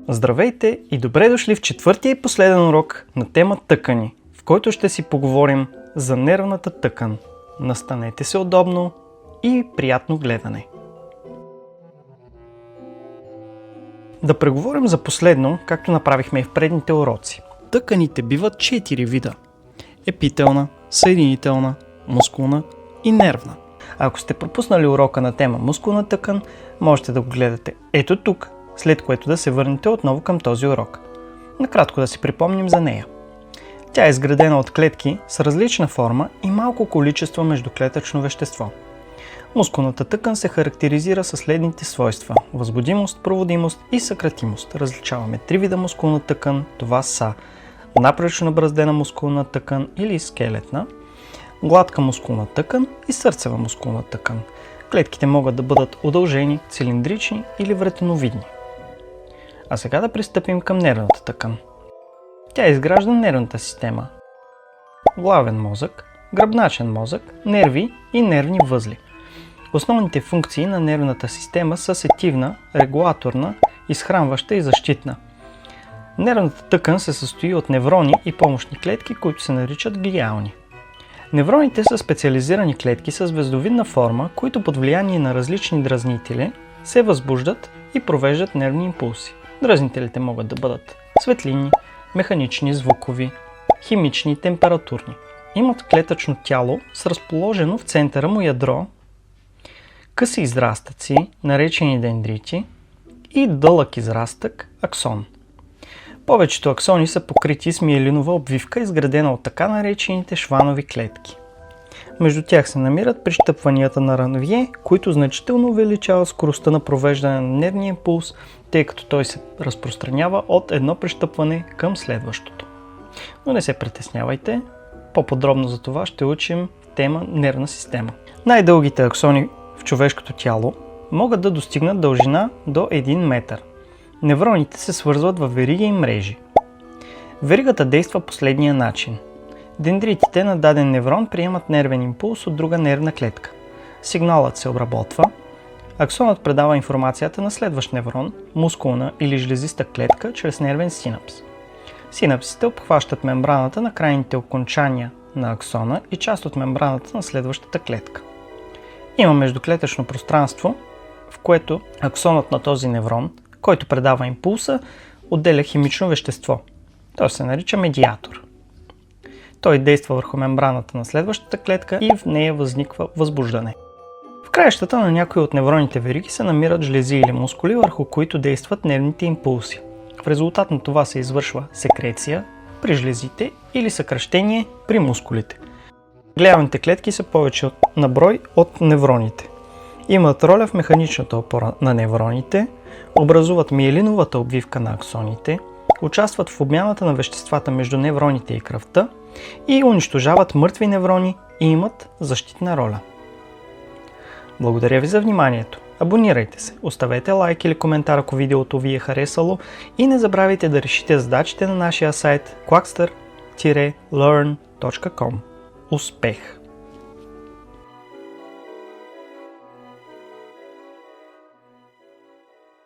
Здравейте и добре дошли в четвъртия и последен урок на тема тъкани, в който ще си поговорим за нервната тъкан. Настанете се удобно и приятно гледане. Да преговорим за последно, както направихме и в предните уроци. Тъканите биват 4 вида: епителна, съединителна, мускулна и нервна. Ако сте пропуснали урока на тема мускулна тъкан, можете да го гледате ето тук, след което да се върнете отново към този урок. Накратко да си припомним за нея. Тя е изградена от клетки с различна форма и малко количество междуклетъчно вещество. Мускулната тъкан се характеризира със следните свойства: възбудимост, проводимост и съкратимост. Различаваме 3 вида мускулна тъкан. Това са напречно набраздена мускулна тъкан или скелетна, гладка мускулна тъкан и сърцева мускулна тъкан. Клетките могат да бъдат удължени, цилиндрични или вретеновидни. А сега да пристъпим към нервната тъкан. Тя изгражда нервната система: главен мозък, гръбначен мозък, нерви и нервни възли. Основните функции на нервната система са сетивна, регулаторна, изхранваща и защитна. Нервната тъкан се състои от неврони и помощни клетки, които се наричат глиални. Невроните са специализирани клетки с звездовидна форма, които под влияние на различни дразнители се възбуждат и провеждат нервни импулси. Дразнителите могат да бъдат светлинни, механични, звукови, химични, температурни. Имат клетъчно тяло с разположено в центъра му ядро, къси израстъци, наречени дендрити, и дълъг израстък – аксон. Повечето аксони са покрити с миелинова обвивка, изградена от така наречените шванови клетки. Между тях се намират прищъпванията на Ранвие, които значително увеличават скоростта на провеждане на нервния импулс, тъй като той се разпространява от едно прищъпване към следващото. Но не се притеснявайте, по-подробно за това ще учим тема нервна система. Най-дългите аксони в човешкото тяло могат да достигнат дължина до 1 метър. Невроните се свързват в вериги и мрежи. Веригата действа последния начин. Дендритите на даден неврон приемат нервен импулс от друга нервна клетка. Сигналът се обработва. Аксонът предава информацията на следващ неврон, мускулна или жлезиста клетка, чрез нервен синапс. Синапсите обхващат мембраната на крайните окончания на аксона и част от мембраната на следващата клетка. Има междуклетъчно пространство, в което аксонът на този неврон, който предава импулса, отделя химично вещество. Той се нарича медиатор. Той действа върху мембраната на следващата клетка и в нея възниква възбуждане. В краищата на някои от невронните вериги се намират жлези или мускули, върху които действат нервните импулси. В резултат на това се извършва секреция при жлезите или съкращение при мускулите. Глиалните клетки са повече на брой от невроните. Имат роля в механичната опора на невроните, образуват миелиновата обвивка на аксоните, участват в обмяната на веществата между невроните и кръвта и унищожават мъртви неврони и имат защитна роля. Благодаря ви за вниманието. Абонирайте се, оставете лайк или коментар, ако видеото ви е харесало, и не забравяйте да решите задачите на нашия сайт quackster-learn.com. Успех!